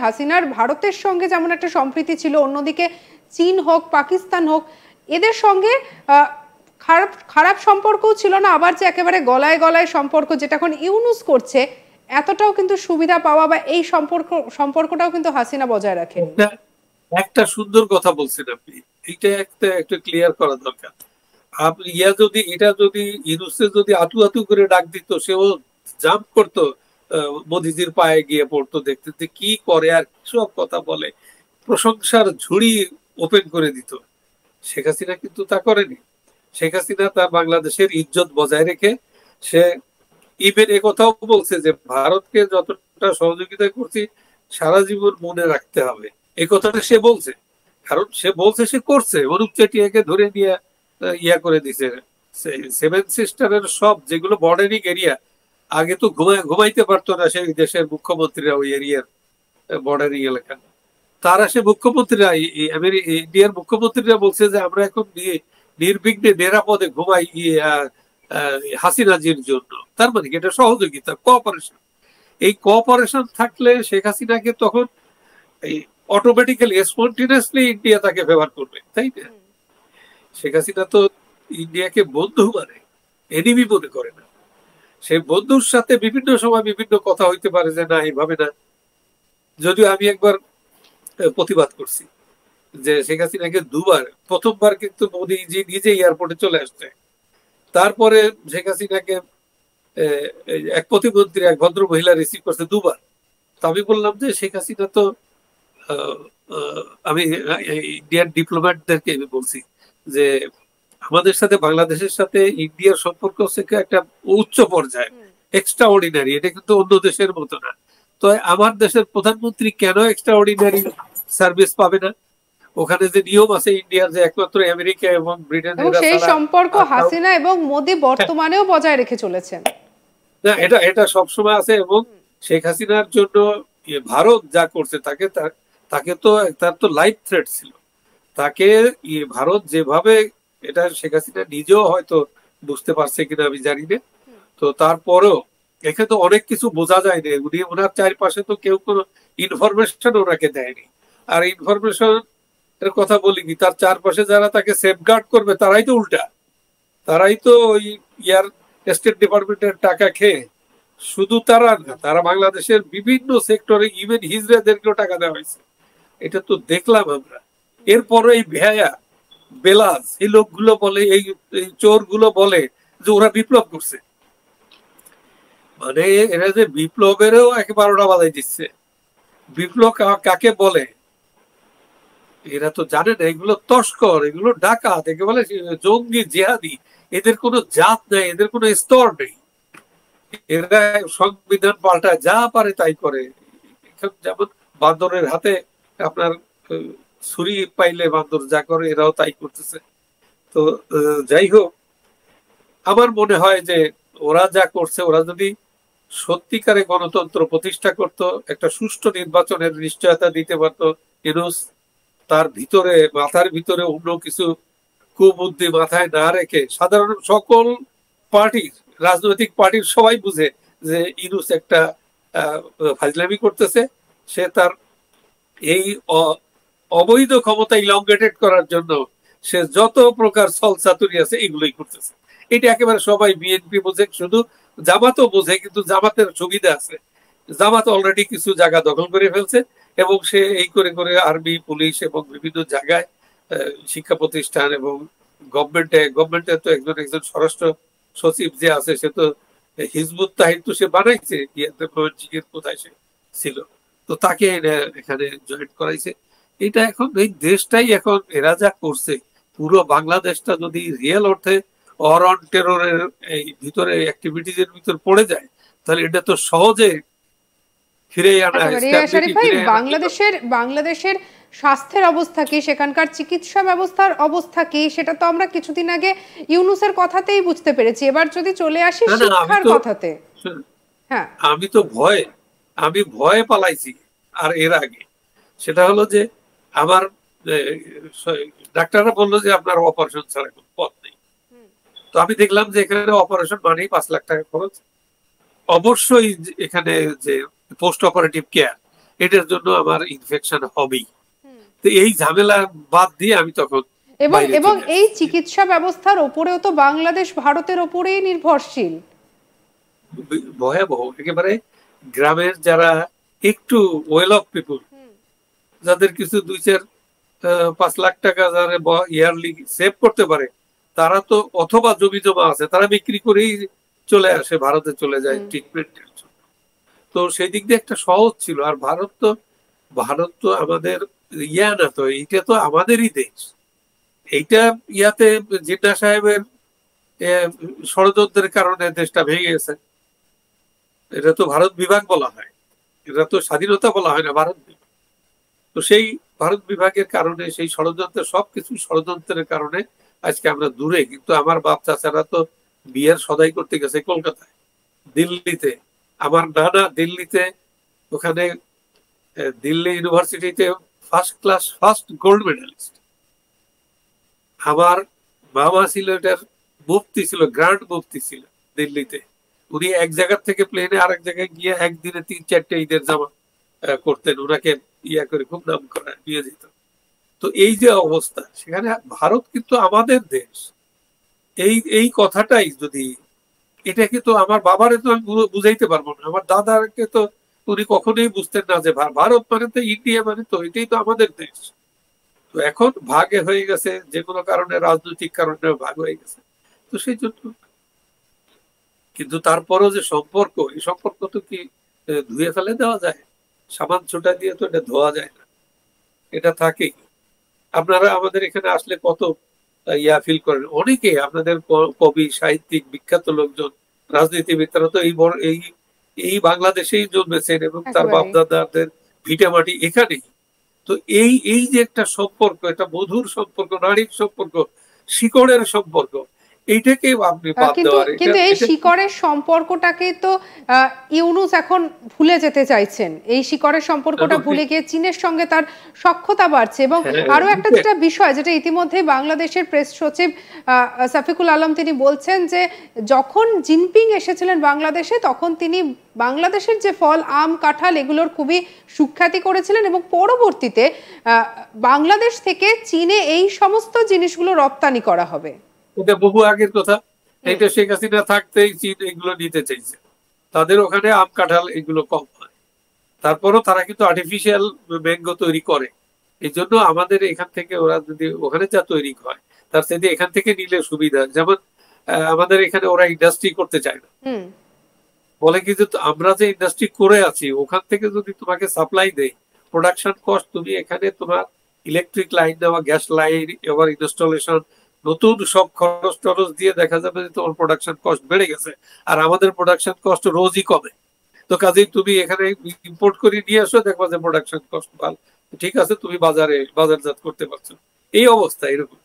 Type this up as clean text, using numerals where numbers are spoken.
হাসিনার ভারতের সঙ্গে যেমন একটা সম্প্রীতি ছিল, অন্যদিকে চীন হোক পাকিস্তান হোক এদের সঙ্গে খারাপ খারাপ সম্পর্কও ছিল না, আবার যে একেবারে গলায় গলায় সম্পর্ক যেটা এখন ইউনূস করছে, এতটাও কিন্তু সুবিধা পাওয়া বা এই সম্পর্কটাও কিন্তু হাসিনা বজায় রাখেন। একটা সুন্দর কথা বলছেন আপনি, এইটা একটু ক্লিয়ার করা দরকার। আপনি যদি এটা যদি ইউনূসে যদি আতু আতু করে ডাক দিত, সেও জাম্প করতো, মোদিজির পায়ে গিয়ে পড়তো, দেখতে কি করে আর সব কথা বলে, প্রশংসার ঝুড়ি ওপেন করে দিত। শেখ হাসিনা কিন্তু তা করেনি। শেখ হাসিনা তার বাংলাদেশের ইজ্জত বজায় রেখে সে ইভেন একথাও বলছে যে ভারতকে যতটা সহযোগিতা করছি সারা জীবন মনে রাখতে হবে, এই কথাটা সে বলছে। কারণ সে বলছে, সে করছে। অনুপ চেটিয়াকে ধরে নিয়ে ইয়া করে দিছে। সেভেন সিস্টারের সব যেগুলো বর্ডারিং এরিয়া, আগে তো ঘুমাইতে পারতো না সেই দেশের মুখ্যমন্ত্রীরা ওই এরিয়ার বর্ডারিং এলাকা, তারা সে মুখ্যমন্ত্রীরা ইন্ডিয়ার মুখ্যমন্ত্রীরা বলছে যে আমরা এখন নির্বিঘ্নে নিরাপদে ঘুমাই হাসিনাজির জন্য। তার মানে এটা সহযোগিতা, কোঅপারেশন। এই কোঅপারেশন থাকলে শেখ হাসিনাকে তখন অটোমেটিক্যালি স্পন্টেনিয়াসলি ইন্ডিয়া তাকে ফেভার করবে, তাই না? শেখ হাসিনা তো ইন্ডিয়াকে বন্ধু মানে এনিমি মনে করে না। সে বন্ধুর সাথে বিভিন্ন সময় বিভিন্ন কথা হইতে পারে যে না এইভাবে না। যদিও আমি একবার প্রতিবাদ করছি যে শেখ হাসিনাকে দুবার, প্রথমবার কিন্তু মোদীজি নিজে এয়ারপোর্টে চলে আসছে, তারপরে শেখ হাসিনাকে এক প্রতিমন্ত্রী এক ভদ্র মহিলা রিসিভ করছে দুবার। তো আমি বললাম যে শেখ হাসিনা তো আমি ইন্ডিয়ান ডিপ্লোম্যাটদেরকে বলছি যে আমাদের সাথে বাংলাদেশের সাথে ইন্ডিয়ার সম্পর্ক হচ্ছে একটা উচ্চ পর্যায়ে, এক্সট্রা অর্ডিনারি, এটা কিন্তু অন্য দেশের মতো না। তো আমার দেশের প্রধানমন্ত্রী কেন এক্সট্রা অর্ডিনারি সার্ভিস পাবে না? ওখানে যে নিয়ম আছে ইন্ডিয়ার যে একমাত্র আমেরিকা এবং ব্রিটেনের, সেই সম্পর্ক হাসিনা এবং মোদি বর্তমানেও বজায় রেখে চলেছেন। না, এটা সবসময় আছে। এবং শেখ হাসিনার জন্য ভারত যা করছে তাকে তো তার তো লাইফ থ্রেট ছিল। তাকে ভারত যেভাবে, এটা শেখ হাসিনা নিজেও হয়তো বুঝতে পারছে কিনা আমি জানি না। তো তারপরেও এখানে তো অনেক কিছু বোঝা যায় না। উনি ওনার চারপাশে তো কেউ কোনো ইনফরমেশন ওনাকে দেয়নি। আর ইনফরমেশন এর কথা বলি কি, তার চারপাশে যারা তাকে সেফগার্ড করবে তারাই তো উল্টা, তারাই তো ওই স্টেট ডিপার্টমেন্টের টাকা খেয়ে, শুধু তারা না, তারা বাংলাদেশের বিভিন্ন সেক্টরে ইভেন হিজড়াদেরকেও টাকা দেওয়া হয়েছে। এটা তো দেখলাম আমরা। এরপরে এই ভেয়া বেলাজ এই লোকগুলো বলে, এই চোর গুলো বলে যে ওরা বিপ্লব করছে। মানে এরা যে বিপ্লবেরও ১১টা বাজাই দিচ্ছে। বিপ্লব কাকে বলে এরা তো জানে না। এগুলো তস্কর, এগুলো ডাকাত, একে বলে জঙ্গি, জিহাদি। এদের কোনো জাত নেই, এদের কোনো স্তর নেই। এরা সংবিধান পাল্টায়, যা পারে তাই করে। যেমন বান্দরের হাতে আপনার ছুরি পাইলে বান্দর যা করে, এরাও তাই করতেছে। তো যাই হোক, আমার মনে হয় যে ওরা যা করছে, ওরা যদি সত্যিকারে গণতন্ত্র প্রতিষ্ঠা করত, একটা সুষ্ঠু নির্বাচনের নিশ্চয়তা দিতে পারতো, ইউনূস তার ভিতরে, মাথার ভিতরে অন্য কিছু কুবুদ্ধি মাথায় না রেখে, সাধারণ সকল পার্টির, রাজনৈতিক পার্টির সবাই বুঝে যে ইউনূস একটা ফাজলামি করতেছে। সে তার এই অবৈধ ক্ষমতা ইলংগেটেড করার জন্য সে যত প্রকার ছলচাতুরি আছে এগুলোই করতেছে। এটা একেবারে সবাই, বিএনপি বোঝে, শুধু জামাতও বোঝে, কিন্তু জামাতের সুবিধা আছে, জামাত অলরেডি কিছু জায়গা দখল করে ফেলছে এবং সে এই করে করে আর্মি, পুলিশ এবং বিভিন্ন জায়গায়, শিক্ষা প্রতিষ্ঠান এবং গভর্নমেন্টে তো একজন স্বরাষ্ট্র সচিব যে আছে, সে তো হিজবুত তাহির তো সে বানাইছে, কোথায় সে ছিল, তো তাকে এখানে জয়েন করাইছে। এটা এখন এই দেশটাই এখন এরা যা করছে, পুরো বাংলাদেশটা যদি রিয়েল অর্থে অর অন টেররের এই ভিতরে অ্যাক্টিভিটিজ এর ভিতর পড়ে যায়, তাহলে এটা তো সহজে ফিরে আনা। বাংলাদেশের স্বাস্থ্যের অবস্থা কি, সেখানকার চিকিৎসা ব্যবস্থার অবস্থা কি, সেটা তো আমরা কিছুদিন আগে ইউনূসের কথাতেই বুঝতে পেরেছি। এবার যদি চলে আসি শিক্ষার কথাতে, হ্যাঁ, আমি ভয়ে পালাইছি। আর এর আগে সেটা হলো যে আমার ডাক্তাররা বললো যে আপনার অপারেশন ছাড়া কোনো পথ নেই। তো আমি দেখলাম যে এখানে অপারেশন মানেই ৫ লাখ টাকা খরচ। অবশ্যই এখানে যে পোস্ট অপারেটিভ কেয়ার, এটার জন্য আমার ইনফেকশন হবেই। তো এই ঝামেলা বাদ দিয়ে আমি তখন এবং এই চিকিৎসা ব্যবস্থার ওপরেও তো বাংলাদেশ ভারতের ওপরেই নির্ভরশীল। ভয়াবহ একেবারে। গ্রামের যারা একটু ওয়েল অফ পিপুল, যাদের কিছু 2-4-5 লাখ টাকা যারা ইয়ারলি সেভ করতে পারে, তারা তো অথবা জমি জমা আছে, তারা বিক্রি করেই চলে আসে, ভারতে চলে যায় ট্রিটমেন্টের জন্য। তো সেই দিক দিয়ে একটা সহজ ছিল। আর ভারত তো আমাদের ইয়া না, তো এইটা তো আমাদেরই দেশ। এইটা ইয়াতে জিন্না সাহেবের ষড়যন্ত্রের কারণে দেশটা ভেঙে গেছে। এটা তো ভারত বিভাগ বলা হয়, এটা তো স্বাধীনতা বলা হয় না, ভারত বিভাগ। তো সেই ভারত বিভাগের কারণে, সেই সবকিছু ষড়যন্ত্রের কারণে আজকে আমরা দূরে। কিন্তু আমার বাপ চাচারা তো বিয়ের সদাই করতে গেছে কলকাতায়, দিল্লিতে। আমার নানা দিল্লিতে, ওখানে দিল্লি ইউনিভার্সিটিতে ফার্স্ট গোল্ড মেডালিস্ট। আমার মামা ছিল এটার মুফতি, ছিল গ্র্যান্ড মুফতি ছিল দিল্লিতে। উনি এক জায়গা থেকে প্লেনে আরেক জায়গায় গিয়ে একদিনে 3-4টে ঈদের জামা করতেন, ওনাকে ইয়া করে খুব নাম করা নিয়ে যেত। তো এই যে অবস্থা, সেখানে ভারত কিন্তু আমাদের দেশ। এই কথাটাই যদি, এটাকে তো আমার বাবারে তো আমি বুঝাইতে পারবো না, আমার দাদাকে তো উনি কখনোই বুঝতেন না যে ভারত মানে তো ইন্ডিয়া, মানে তো এটাই তো আমাদের দেশ। তো এখন ভাগে হয়ে গেছে, যে কোনো কারণে, রাজনৈতিক কারণে ভাগ হয়ে গেছে। তো সেই জন্য, কিন্তু তারপরও যে সম্পর্ক, এই সম্পর্ক তো কি ধুয়ে ফেলে দেওয়া যায়? সাবান ছোটা দিয়ে তো এটা ধোয়া যায় না, এটা থাকেই। আপনারা আমাদের এখানে আসলে কত ইয়া ফিল করেন, অনেকে আপনাদের কবি, সাহিত্যিক, বিখ্যাত লোকজন, রাজনীতিবিদ, তারা তো এই বাংলাদেশেই জন্মেছেন এবং তার বাপদাদাদের ভিটামাটি এখানেই। তো এই যে একটা সম্পর্ক, একটা মধুর সম্পর্ক, নারীর সম্পর্ক, শিকড়ের সম্পর্ক, এইটাকে আপনি বাদ দেওয়ার। কিন্তু এই শিকড়ের সম্পর্কটাকে তো ইউনূস এখন ভুলে যেতে চাইছেন। এই শিকড়ের সম্পর্কটা ভুলে গিয়ে চীনের সঙ্গে তার সখ্যতা বাড়ছে। এবং আরো একটা যেটা বিষয়, যেটা ইতিমধ্যে বাংলাদেশের প্রেস সচিব সাফিকুল আলম তিনি বলছেন যে যখন জিনপিং এসেছিলেন বাংলাদেশে, তখন তিনি বাংলাদেশের যে ফল, আম, কাঁঠাল, এগুলোর খুবই সুখ্যাতি করেছিলেন এবং পরবর্তীতে বাংলাদেশ থেকে চীনে এই সমস্ত জিনিসগুলো রপ্তানি করা হবে। এটা বহু আগের কথা। এটা শেখ হাসিনা থাকতেই চীন এগুলো নিতে চাইছে। তাদের ওখানে আম, কাঁঠাল এগুলো কম হয়, তারপরও তারা কিন্তু আর্টিফিশিয়াল ম্যাঙ্গো তৈরি করে। এই জন্য আমাদের এখান থেকে, ওরা যদি ওখানে যা তৈরি হয় তার সাথে এখান থেকে নিলে সুবিধা। যেমন আমাদের এখানে ওরা ইন্ডাস্ট্রি করতে চায় না, বলে কি যে আমরা যে ইন্ডাস্ট্রি করে আছি ওখান থেকে যদি তোমাকে সাপ্লাই দেয়, প্রোডাকশন কস্ট, তুমি এখানে তোমার ইলেকট্রিক লাইন দেওয়া, গ্যাস লাইন, এবার ইনস্টলেশন, নতুন সব খরচ টরচ দিয়ে দেখা যাবে যে তোমার প্রোডাকশন কস্ট বেড়ে গেছে। আর আমাদের প্রোডাকশন কস্ট রোজই কমে। তো কাজেই তুমি এখানে ইম্পোর্ট করে নিয়ে আসো, দেখবা যে প্রোডাকশন কস্ট ভালো, ঠিক আছে, তুমি বাজারজাত করতে পারছো। এই অবস্থা এরকম।